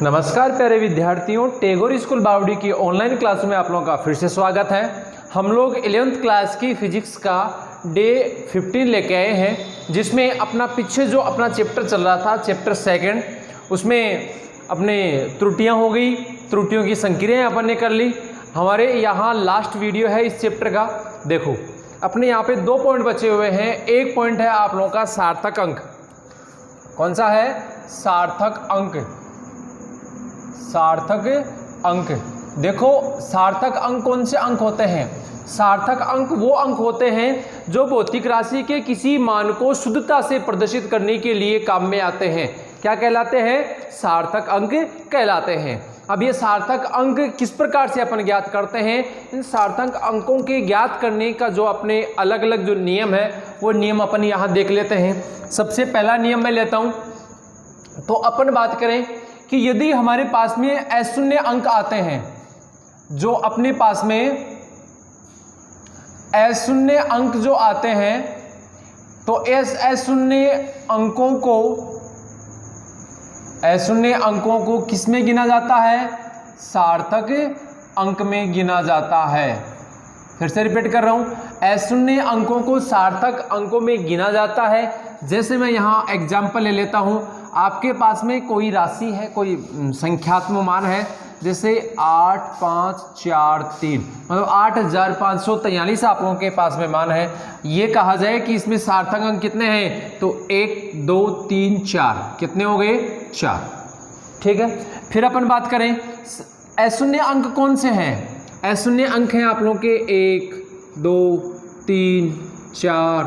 नमस्कार प्यारे विद्यार्थियों, टैगोर स्कूल बावड़ी की ऑनलाइन क्लास में आप लोगों का फिर से स्वागत है। हम लोग 11th क्लास की फिजिक्स का डे 15 लेके आए हैं, जिसमें अपना पीछे जो अपना चैप्टर चल रहा था, चैप्टर सेकंड, उसमें अपने त्रुटियां हो गई, त्रुटियों की संक्रियाएं अपन ने कर ली। हमारे यहाँ लास्ट वीडियो है इस चैप्टर का। देखो अपने यहाँ पे 2 पॉइंट बचे हुए हैं। एक पॉइंट है आप लोगों का सार्थक अंक। कौन सा है? सार्थक अंक। सार्थक अंक। देखो सार्थक अंक कौन से अंक होते हैं? सार्थक अंक वो अंक होते हैं जो भौतिक राशि के किसी मान को शुद्धता से प्रदर्शित करने के लिए काम में आते हैं। क्या कहलाते हैं? सार्थक अंक कहलाते हैं। अब ये सार्थक अंक किस प्रकार से अपन ज्ञात करते हैं? इन सार्थक अंकों के ज्ञात करने का जो अपने अलग अलग जो नियम है, वो नियम अपन यहाँ देख लेते हैं। सबसे पहला नियम मैं लेता हूँ। तो अपन बात करें कि यदि हमारे पास में अशून्य अंक आते हैं, जो अपने पास में अशून्य अंक जो आते हैं, तो इस अशून्य अंकों को किस में गिना जाता है? सार्थक अंक में गिना जाता है। फिर से रिपीट कर रहा हूं, अशून्य अंकों को सार्थक अंकों में गिना जाता है। जैसे मैं यहाँ एग्जाम्पल ले लेता हूं, आपके पास में कोई राशि है, कोई संख्यात्मक मान है, जैसे 8543, मतलब 8543 आप लोगों के पास में मान है। ये कहा जाए कि इसमें सार्थक अंक कितने हैं? तो 1 2 3 4, कितने हो गए? 4। ठीक है। फिर अपन बात करें अशून्य अंक कौन से हैं? अशून्य अंक हैं आप लोगों के 1 2 3 4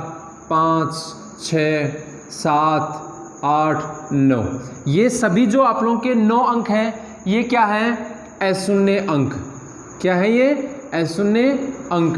5 6 7 8 9। ये सभी जो आप लोगों के 9 अंक हैं, ये क्या है? अशून्य अंक। क्या है ये? अशून्य अंक।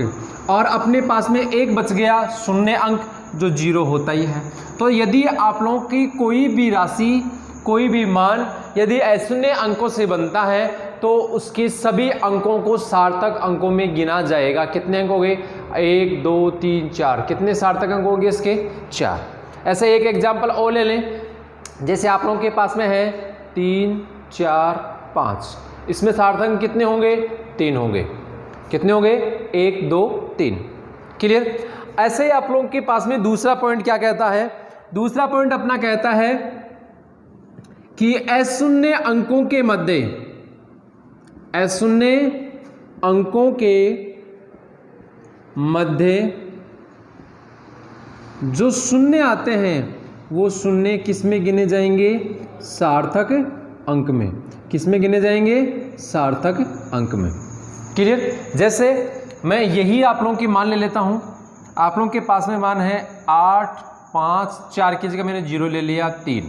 और अपने पास में एक बच गया शून्य अंक, जो 0 होता ही है। तो यदि आप लोगों की कोई भी राशि, कोई भी मान यदि अशून्य अंकों से बनता है, तो उसके सभी अंकों को सार्थक अंकों में गिना जाएगा। कितने अंक हो गए? 1 2 3 4। कितने सार्थक अंक होंगे इसके? 4। ऐसे एक एग्जाम्पल और ले लें। जैसे आप लोगों के पास में है 3 4 5, इसमें सार्थक अंक कितने होंगे? 3 होंगे। कितने होंगे? 1 2 3। क्लियर? ऐसे ही आप लोगों के पास में दूसरा पॉइंट क्या कहता है? दूसरा पॉइंट अपना कहता है कि अशून्य अंकों के मध्य, अशून्य अंकों के मध्य जो शून्य आते हैं, वो शून्य किस में गिने जाएंगे? सार्थक अंक में। किस में गिने जाएंगे? सार्थक अंक में। क्लियर? जैसे मैं यही आप लोगों की मान ले लेता हूं। आप लोगों के पास में मान है 8 5 4 की जगह मैंने 0 ले लिया, 3।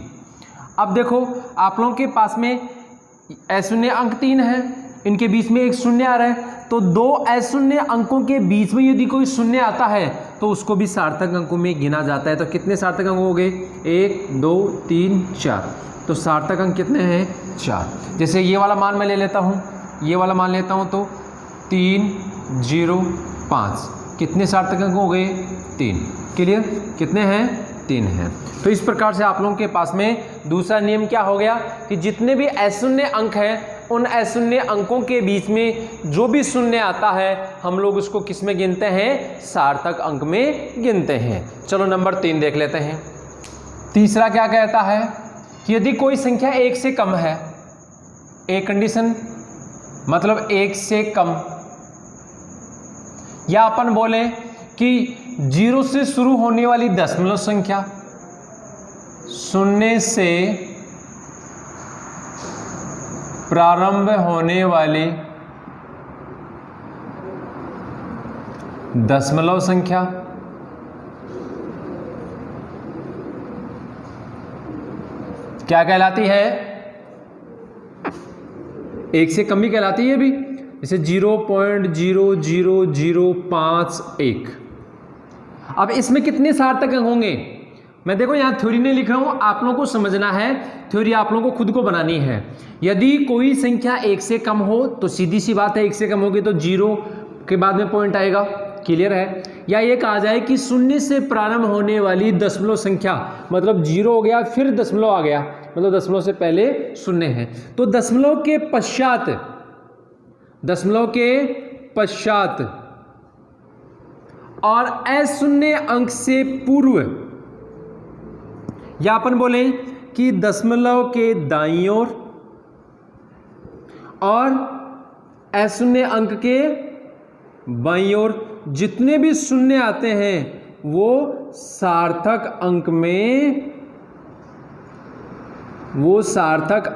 अब देखो आप लोगों के पास में अशून्य अंक 3 है, इनके बीच में एक शून्य आ रहा है। तो 2 अशून्य अंकों के बीच में यदि कोई शून्य आता है, तो उसको भी सार्थक अंकों में गिना जाता है। तो कितने सार्थक अंक हो गए? 1 2 3 4। तो सार्थक अंक कितने हैं? 4। जैसे ये वाला मान मैं ले लेता हूँ, ये वाला मान लेता हूँ, तो 3 0 5। कितने सार्थक अंक हो गए? 3। क्लियर? कितने हैं? 3 हैं। तो इस प्रकार से आप लोगों के पास में दूसरा नियम क्या हो गया कि जितने भी अशून्य अंक हैं, उन अशून्य अंकों के बीच में जो भी शून्य आता है, हम लोग उसको किस में गिनते हैं? सार्थक अंक में गिनते हैं। चलो नंबर 3 देख लेते हैं। तीसरा क्या कहता है कि यदि कोई संख्या 1 से कम है, एक कंडीशन मतलब 1 से कम, या अपन बोले कि 0 से शुरू होने वाली दशमलव संख्या, 0 से प्रारंभ होने वाली दशमलव संख्या, क्या कहलाती है? 1 से कम ही कहलाती है भी। जैसे 0.00051। अब इसमें कितने सार्थक अंक होंगे? मैं देखो यहाँ थ्योरी नहीं लिख रहा हूं, आप लोगों को समझना है। थ्योरी आप लोगों को खुद को बनानी है। यदि कोई संख्या 1 से कम हो, तो सीधी सी बात है, 1 से कम होगी तो 0 के बाद में पॉइंट आएगा। क्लियर है? या ये कहा जाए कि शून्य से प्रारंभ होने वाली दशमलव संख्या, मतलब 0 हो गया फिर दशमलव आ गया, मतलब दशमलव से पहले शून्य है, तो दशमलव के पश्चात और अशून्य अंक से पूर्व, या अपन बोले कि दशमलव के दाईं ओर और अशून्य अंक के बाईं ओर जितने भी शून्य आते हैं वो सार्थक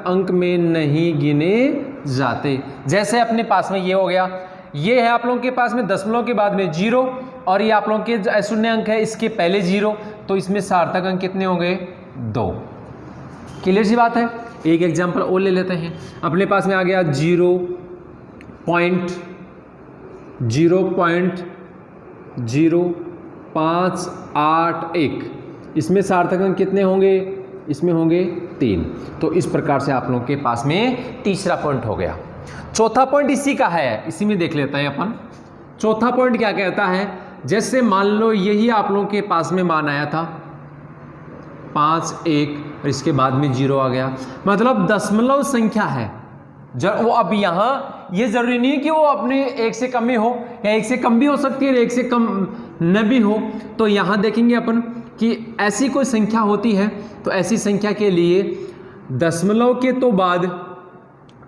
अंक में नहीं गिने जाते। जैसे अपने पास में ये हो गया, ये है आप लोगों के पास में दशमलव के बाद में 0 और ये आप लोगों के अशून्य अंक है इसके पहले 0, तो इसमें सार्थक अंक कितने होंगे? 2। क्लियर सी बात है। एक एग्जांपल और ले लेते हैं। अपने पास में आ गया 0.0581, इसमें सार्थक अंक कितने होंगे? इसमें होंगे 3। तो इस प्रकार से आप लोगों के पास में तीसरा पॉइंट हो गया। चौथा पॉइंट इसी का है, इसी में देख लेते हैं अपन। चौथा पॉइंट क्या कहता है? जैसे मान लो यही आप लोगों के पास में मान आया था 5, 1 और इसके बाद में 0 आ गया, मतलब दशमलव संख्या है वो। अब यहाँ ये जरूरी नहीं कि वो अपने 1 से कम ही हो, या 1 से कम भी हो सकती है, 1 से कम न भी हो। तो यहाँ देखेंगे अपन कि ऐसी कोई संख्या होती है, तो ऐसी संख्या के लिए दशमलव के तो बाद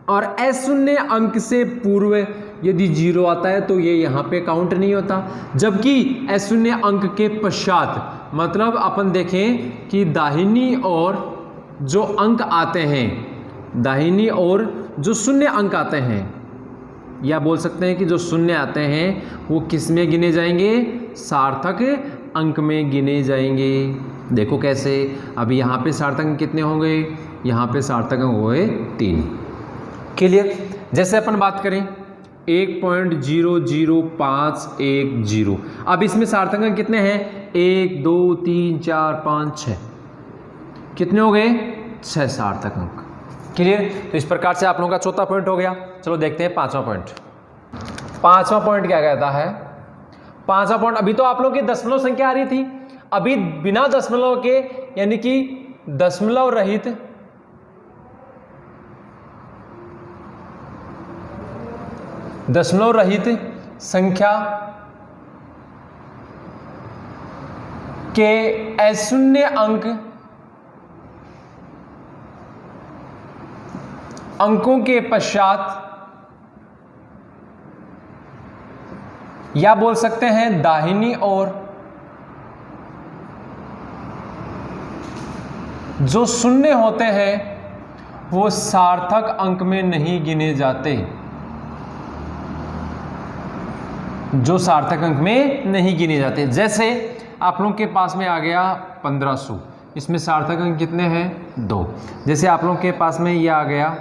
और अशून्य अंक से पूर्व यदि 0 आता है तो ये यहाँ पे काउंट नहीं होता, जबकि अशून्य अंक के पश्चात, मतलब अपन देखें कि दाहिनी ओर जो अंक आते हैं, दाहिनी ओर जो शून्य अंक आते हैं, या बोल सकते हैं कि जो शून्य आते हैं वो किस में गिने जाएंगे? सार्थक अंक में गिने जाएंगे। देखो कैसे, अभी यहाँ पे सार्थक अंक कितने होंगे? यहाँ पे सार्थक अंक हुए 3। क्लियर। जैसे अपन बात करें 1.00510, अब इसमें सार्थक अंक कितने हैं? 1 2 3 4 5 6, कितने हो गए? 6 सार्थक अंक। क्लियर। तो इस प्रकार से आप लोगों का चौथा पॉइंट हो गया। चलो देखते हैं पांचवा पॉइंट। पांचवा पॉइंट क्या कहता है? पांचवा पॉइंट, अभी तो आप लोगों की दशमलव संख्या आ रही थी, अभी बिना दशमलव के यानी कि दशमलव रहित संख्या के अशून्य अंकों के पश्चात, या बोल सकते हैं दाहिनी ओर जो शून्य होते हैं वो सार्थक अंक में नहीं गिने जाते, जो सार्थक अंक में नहीं गिने जाते। जैसे आप लोगों के पास में आ गया 1500, इसमें सार्थक अंक कितने हैं? 2। जैसे आप लोगों के पास में ये आ गया,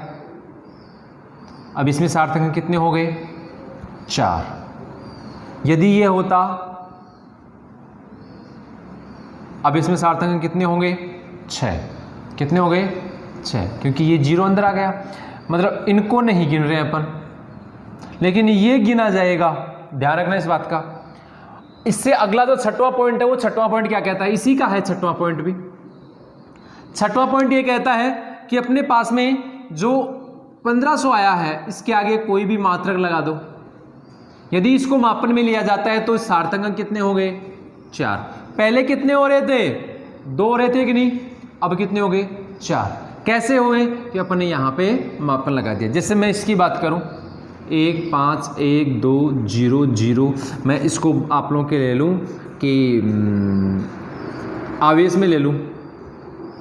अब इसमें सार्थक अंक कितने हो गए? 4। यदि ये होता, अब इसमें सार्थक अंक कितने होंगे? 6। कितने हो गए? 6, क्योंकि ये 0 अंदर आ गया, मतलब इनको नहीं गिन रहे हैं अपन, लेकिन ये गिना जाएगा। ध्यान रखना इस बात का। इससे अगला जो छठवां पॉइंट है, वो छठवां पॉइंट क्या कहता है? इसी का है छठवां पॉइंट भी। छठवां पॉइंट ये कहता है कि अपने पास में जो 1500 आया है, इसके आगे कोई भी मात्रक लगा दो, यदि इसको मापन में लिया जाता है तो सार्थक अंक कितने हो गए? 4। पहले कितने हो रहे थे? 2 हो रहे थे कि नहीं? अब कितने हो गए? 4। कैसे हुए? कि अपन ने यहाँ पे मापन लगा दिया। जैसे मैं इसकी बात करूँ 1 5 1 2 0 0, मैं इसको आप लोगों के ले लूँ कि आवेश में ले लूँ,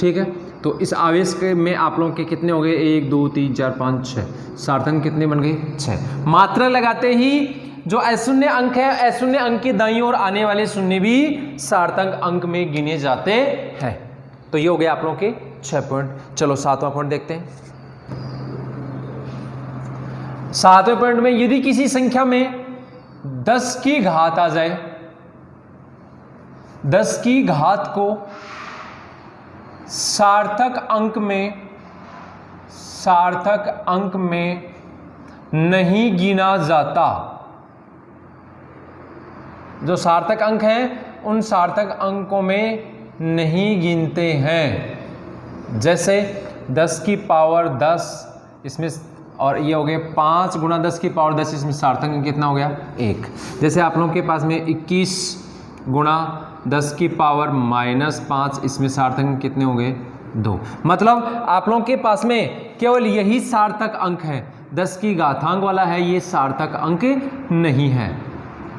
ठीक है। तो इस आवेश के में आप लोगों के कितने हो गए? 1 2 3 4 5 6, सार्थक कितने बन गए? 6। मात्रा लगाते ही जो अशून्य अंक है, अशून्य अंक के दाईं ओर आने वाले शून्य भी सार्थक अंक में गिने जाते हैं। तो ये हो गया आप लोगों के 6 पॉइंट। चलो 7वां पॉइंट देखते हैं। 7वें पॉइंट में, यदि किसी संख्या में 10 की घात आ जाए, 10 की घात को सार्थक अंक में नहीं गिना जाता, जो सार्थक अंक हैं उन सार्थक अंकों में नहीं गिनते हैं। जैसे 10 की पावर 10 इसमें, और ये हो गए 5 गुणा 10 की पावर 10, इसमें सार्थक अंक कितना हो गया 1। जैसे आप लोगों के पास में 21 गुणा 10 की पावर -5, इसमें सार्थक अंक कितने हो गए 2। मतलब आप लोगों के पास में केवल यही सार्थक अंक है, 10 की घातांक वाला है, ये सार्थक अंक नहीं है,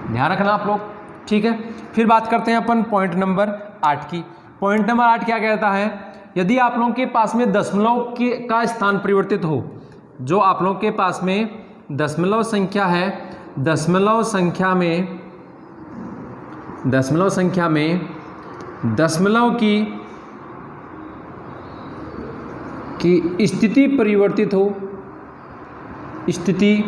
ध्यान रखना आप लोग, ठीक है। फिर बात करते हैं अपन पॉइंट नंबर 8 की। पॉइंट नंबर 8 क्या कहता है, यदि आप लोगों के पास में दशमलव का स्थान परिवर्तित हो, जो आप लोगों के पास में दशमलव संख्या है, दशमलव संख्या में दशमलव की स्थिति परिवर्तित हो, स्थिति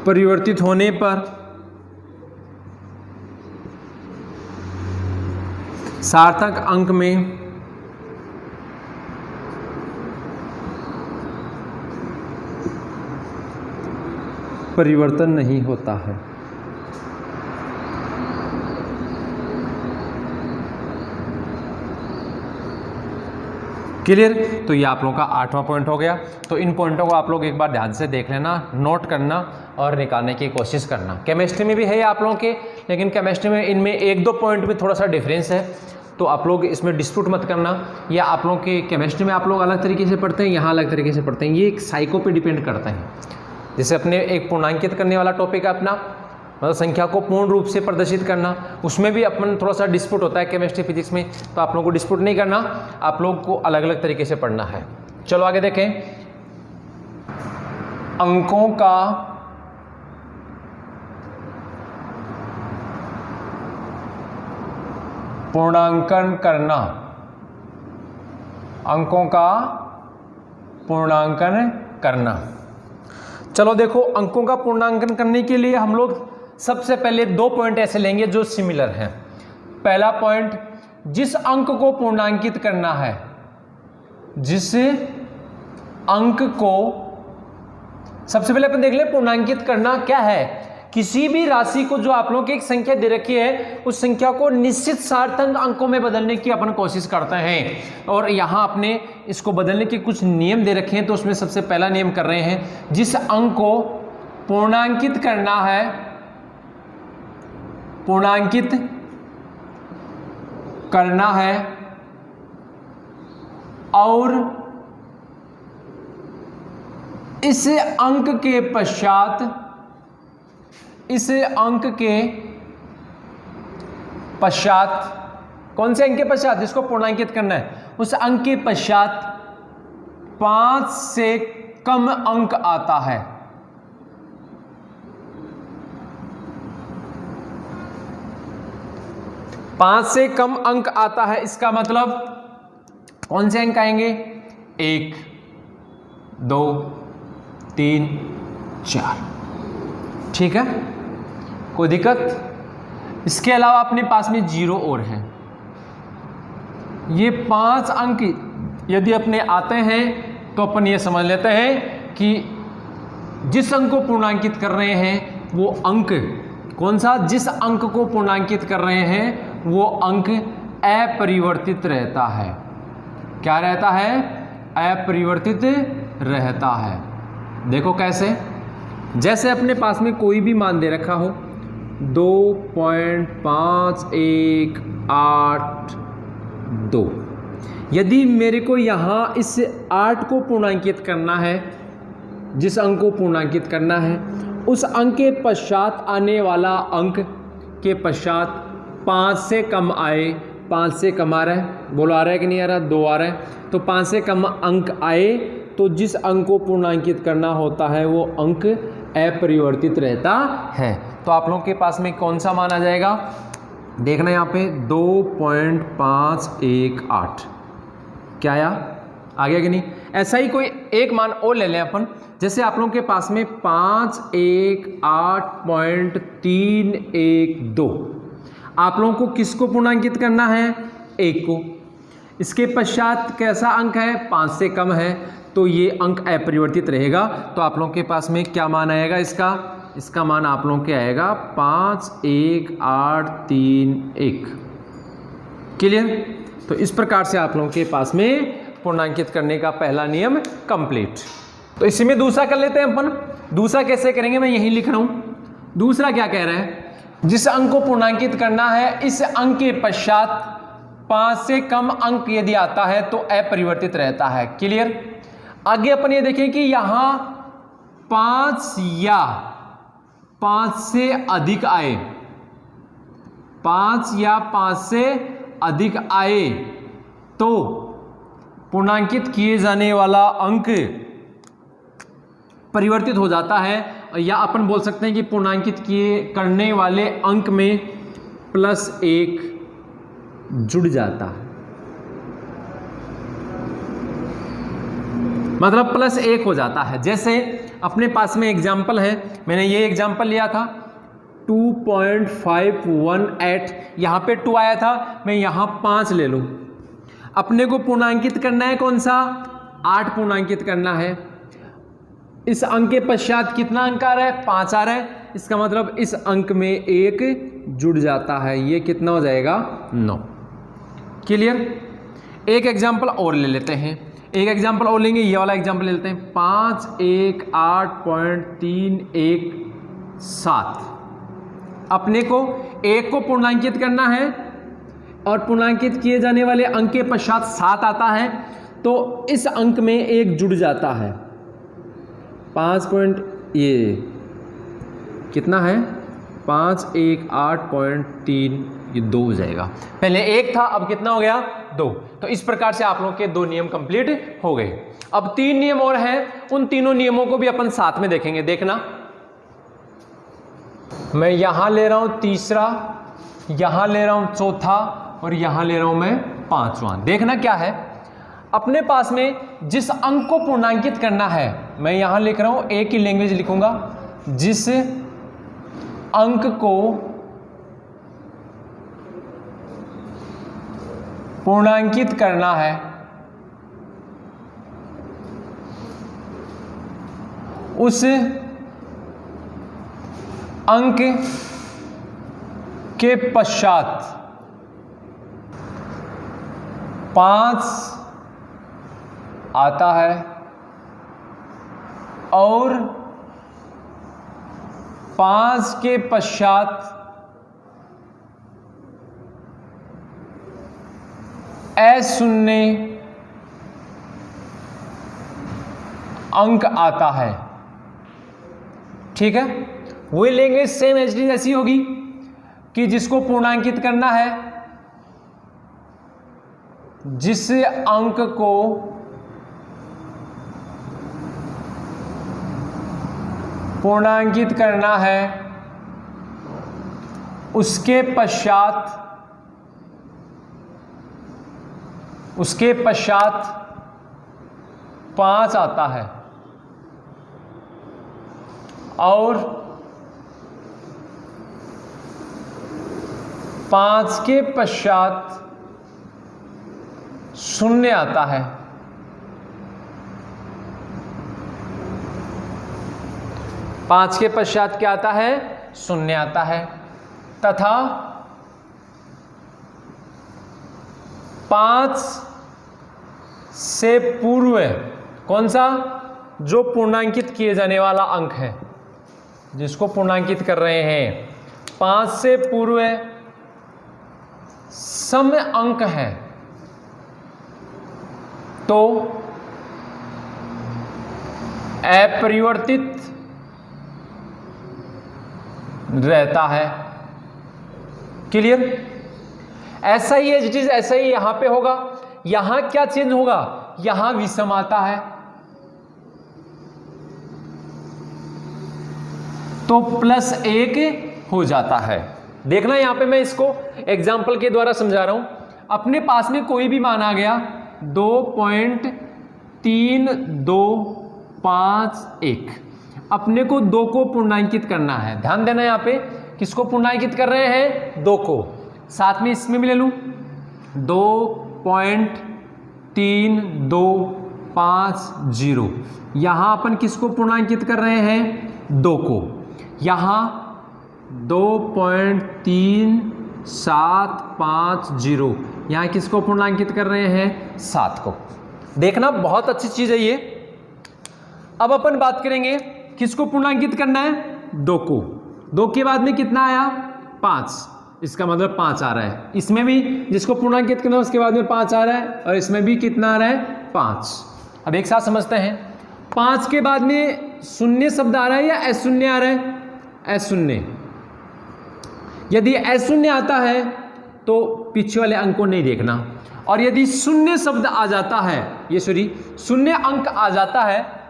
परिवर्तित होने पर सार्थक अंक में परिवर्तन नहीं होता है। क्लियर? तो ये आप लोगों का 8वां पॉइंट हो गया। तो इन पॉइंटों को आप लोग एक बार ध्यान से देख लेना, नोट करना और निकालने की कोशिश करना। केमिस्ट्री में भी है आप लोगों के, लेकिन केमिस्ट्री में इनमें 1-2 पॉइंट में थोड़ा सा डिफरेंस है, तो आप लोग इसमें डिस्प्यूट मत करना। या आप लोगों के केमिस्ट्री में आप लोग अलग तरीके से पढ़ते हैं, यहाँ अलग तरीके से पढ़ते हैं, ये एक साइको पे डिपेंड करता है। जैसे अपने एक पूर्णांकित करने वाला टॉपिक है अपना, मतलब संख्या को पूर्ण रूप से प्रदर्शित करना, उसमें भी अपन थोड़ा सा डिस्प्यूट होता है केमिस्ट्री फिजिक्स में, तो आप लोगों को डिस्प्यूट नहीं करना, आप लोग को अलग अलग तरीके से पढ़ना है। चलो आगे देखें, अंकों का पूर्णांकन करना, अंकों का पूर्णांकन करना। चलो देखो, अंकों का पूर्णांकन करने के लिए हम लोग सबसे पहले 2 पॉइंट ऐसे लेंगे जो सिमिलर हैं। पहला पॉइंट, जिस अंक को पूर्णांकित करना है, जिस अंक को सबसे पहले अपन देख ले पूर्णांकित करना क्या है। किसी भी राशि को, जो आप लोगों की एक संख्या दे रखी है, उस संख्या को निश्चित सार्थक अंकों में बदलने की अपन कोशिश करते हैं। और यहाँ अपने इसको बदलने के कुछ नियम दे रखे हैं, तो उसमें सबसे पहला नियम कर रहे हैं, जिस अंक को पूर्णांकित करना है, पूर्णांकित करना है और इस अंक के पश्चात, इस अंक के पश्चात, कौन से अंक के पश्चात, जिसको पूर्णांकित करना है, उस अंक के पश्चात 5 से कम अंक आता है। 5 से कम अंक आता है, इसका मतलब कौन से अंक आएंगे, 1, 2, 3, 4, ठीक है, कोई दिक्कत। इसके अलावा अपने पास में 0 और है। ये 5 अंक यदि अपने आते हैं तो अपन ये समझ लेते हैं कि जिस अंक को पूर्णांकित कर रहे हैं वो अंक कौन सा, जिस अंक को पूर्णांकित कर रहे हैं वो अंक अपरिवर्तित रहता है। क्या रहता है, अपरिवर्तित रहता है। देखो कैसे, जैसे अपने पास में कोई भी मान दे रखा हो, 2.51882, यदि मेरे को यहाँ इस 8 को पूर्णांकित करना है, जिस अंक को पूर्णांकित करना है, उस अंक के पश्चात आने वाला अंक के पश्चात 5 से कम आए, 5 से कम आ रहा है, बोलो आ रहा है कि नहीं आ रहा, 2 आ रहा है, तो 5 से कम अंक आए तो जिस अंक को पूर्णांकित करना होता है वो अंक अपरिवर्तित रहता है। तो आप लोगों के पास में कौन सा मान आ जाएगा, देखना यहाँ पे 2.518, क्या आया, आ गया कि नहीं। ऐसा ही कोई एक मान और ले लें अपन, जैसे आप लोगों के पास में 518.312, आप लोगों को किसको पूर्णांकित करना है, 1 को। इसके पश्चात कैसा अंक है, 5 से कम है, तो ये अंक अपरिवर्तित रहेगा। तो आप लोगों के पास में क्या मान आएगा इसका मान आप लोगों के आएगा 5, 1, 8, 3, 1। क्लियर? तो इस प्रकार से आप लोगों के पास में पूर्णांकित करने का पहला नियम कंप्लीट। तो इसी में दूसरा कर लेते हैं अपन। दूसरा कैसे करेंगे, मैं यहीं लिख रहा हूं। दूसरा क्या कह रहा है, जिस अंक को पूर्णांकित करना है इस अंक के पश्चात 5 से कम अंक यदि आता है तो अपरिवर्तित रहता है। क्लियर? आगे अपन ये देखें कि यहां 5 या 5 से अधिक आए, 5 या 5 से अधिक आए तो पूर्णांकित किए जाने वाला अंक परिवर्तित हो जाता है, या अपन बोल सकते हैं कि पूर्णांकित किए करने वाले अंक में +1 जुड़ जाता है। मतलब +1 हो जाता है। जैसे अपने पास में एग्जाम्पल है, मैंने ये एग्जाम्पल लिया था 2.518, यहां पे 2 आया था, मैं यहां 5 ले लूं। अपने को पूर्णांकित करना है कौन सा, 8 पूर्णांकित करना है। इस अंक के पश्चात कितना अंक आ रहा है, 5 आ रहा है। इसका मतलब इस अंक में 1 जुड़ जाता है, ये कितना हो जाएगा, 9। क्लियर? एक एग्जाम्पल और ले लेते हैं, एक एग्जाम्पल और लेंगे, ये वाला एग्जाम्पल ले लेते हैं 5, 1, 8.317। अपने को 1 को पूर्णांकित करना है और पूर्णांकित किए जाने वाले अंक के पश्चात 7 आता है, तो इस अंक में 1 जुड़ जाता है। 5 ये कितना है, 5, 1, 8.3, ये 2 हो जाएगा। पहले 1 था, अब कितना हो गया, 2। तो इस प्रकार से आप लोगों के 2 नियम कंप्लीट हो गए। अब 3 नियम और हैं, उन तीनों नियमों को भी अपन साथ में देखेंगे। देखना, मैं यहां ले रहा हूं तीसरा, यहां ले रहा हूं चौथा और यहां ले रहा हूं मैं 5वां। देखना क्या है, अपने पास में जिस अंक को पूर्णांकित करना है, मैं यहां लिख रहा हूं, एक ही लैंग्वेज लिखूंगा, जिस अंक को पूर्णांकित करना है उस अंक के पश्चात 5 आता है और 5 के पश्चात अशून्य अंक आता है। ठीक है, वही लैंग्वेज सेम एच डी ऐसी होगी कि जिसको पूर्णांकित करना है, जिस अंक को पूर्णांकित करना है उसके पश्चात 5 आता है और 5 के पश्चात 0 आता है। 5 के पश्चात क्या आता है, 0 आता है। तथा 5 से पूर्व कौन सा, जो पूर्णांकित किए जाने वाला अंक है, जिसको पूर्णांकित कर रहे हैं, 5 से पूर्व सम अंक है तो अपरिवर्तित रहता है। क्लियर? ऐसा ही है, चीज ऐसा ही यहां पे होगा। यहां क्या चेंज होगा, यहां विषम आता है तो +1 हो जाता है। देखना यहां पे मैं इसको एग्जाम्पल के द्वारा समझा रहा हूं। अपने पास में कोई भी मान आ गया 2.3251, अपने को 2 को पूर्णांकित करना है। ध्यान देना यहां पे किसको पूर्णांकित कर रहे हैं, 2 को। साथ में इसमें भी ले लूं 2 0.3250। यहाँ अपन किसको पूर्णांकित कर रहे हैं? 2 को। यहाँ 2.3750, यहाँ किसको पूर्णांकित कर रहे हैं? 7 को। देखना बहुत अच्छी चीज है ये। अब अपन बात करेंगे किसको पूर्णांकित करना है? 2 को। 2 के बाद में कितना आया? 5। इसका मतलब 5 आ रहा है। इसमें भी जिसको पूर्णांकित करना है उसके बाद में 5 आ रहा है, और इसमें भी कितना आ रहा है? 5। अब एक साथ समझते हैं। 5 के बाद में शून्य शब्द आ रहा है या अशून्य आ रहा है? अशून्य। यदि अशून्य आता है तो पीछे वाले अंक को नहीं देखना, और यदि शून्य शब्द आ जाता है, शून्य अंक आ जाता है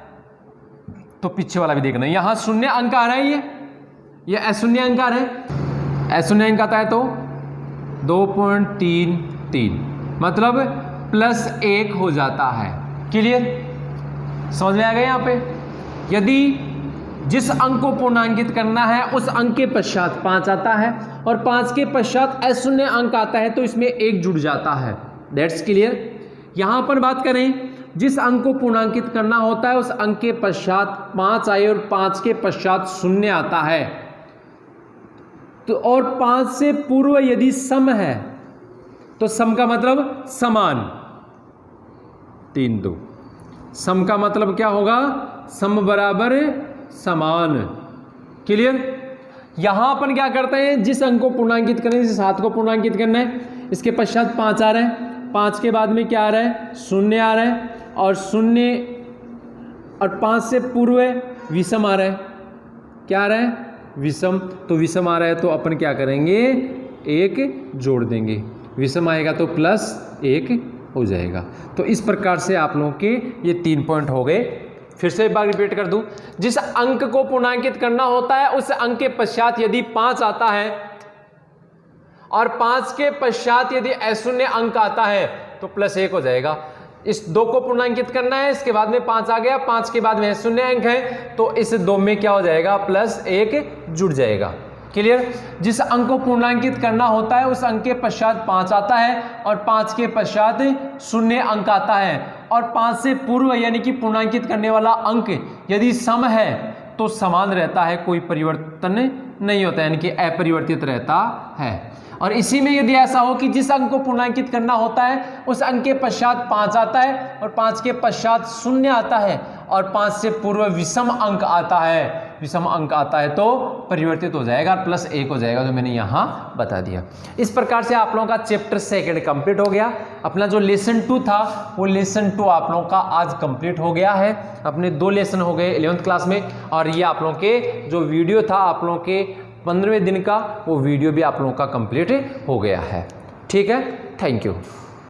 तो पीछे वाला भी देखना। यहां शून्य अंक आ रहा है, ये अशून्य अंक आ रहा है। अशून्य अंक आता है तो 2.33, मतलब +1 हो जाता है। क्लियर? समझ में आ गया? यहाँ पे यदि जिस अंक को पूर्णांकित करना है उस अंक के पश्चात 5 आता है, और 5 के पश्चात अशून्य अंक आता है, तो इसमें 1 जुड़ जाता है। That's clear? यहां पर बात करें, जिस अंक को पूर्णांकित करना होता है उस अंक के पश्चात 5 आए और 5 के पश्चात 0 आता है, तो और 5 से पूर्व यदि सम है तो सम का मतलब समान। 3-2 सम का मतलब क्या होगा? सम बराबर समान। क्लियर? यहां अपन क्या करते हैं, जिस अंक को पूर्णांकित करना है, जैसे 7 को पूर्णांकित करना है, इसके पश्चात 5 आ रहा है, 5 के बाद में क्या आ रहा है? 0 आ रहा है, और 0 और 5 से पूर्व विषम आ रहा है। क्या आ रहा है? विषम। तो विषम आ रहा है तो अपन क्या करेंगे? 1 जोड़ देंगे। विषम आएगा तो +1 हो जाएगा। तो इस प्रकार से आप लोगों के ये 3 पॉइंट हो गए। फिर से एक बार रिपीट कर दूं, जिस अंक को पूर्णांकित करना होता है उस अंक के पश्चात यदि 5 आता है और 5 के पश्चात यदि अशून्य अंक आता है तो +1 हो जाएगा। इस 2 को पूर्णांकित करना है, इसके बाद में 5 आ गया, 5 के बाद में अशून्य अंक है, तो इस 2 में क्या हो जाएगा? +1 जुड़ जाएगा। क्लियर? जिस अंक को पूर्णांकित करना होता है उस अंक के पश्चात 5 आता है, और 5 के पश्चात 0 अंक आता है, और 5 से पूर्व यानी कि पूर्णांकित करने वाला अंक यदि सम है तो समान रहता है, कोई परिवर्तन नहीं होता, यानी कि अपरिवर्तित रहता है। और इसी में यदि ऐसा हो कि जिस अंक को पूर्णांकित करना होता है उस अंक के पश्चात 5 आता है, और 5 के पश्चात 0 आता है, और 5 से पूर्व विषम अंक आता है, तो परिवर्तित हो जाएगा, +1 हो जाएगा, जो मैंने यहाँ बता दिया। इस प्रकार से आप लोगों का चैप्टर 2 कंप्लीट हो गया। अपना जो लेसन 2 था वो लेसन 2 आप लोगों का आज कंप्लीट हो गया है। अपने 2 लेसन हो गए 11th क्लास में, और ये आप लोगों के जो वीडियो था आप लोगों के 15वें दिन का, वो वीडियो भी आप लोगों का कंप्लीट हो गया है। ठीक है, थैंक यू।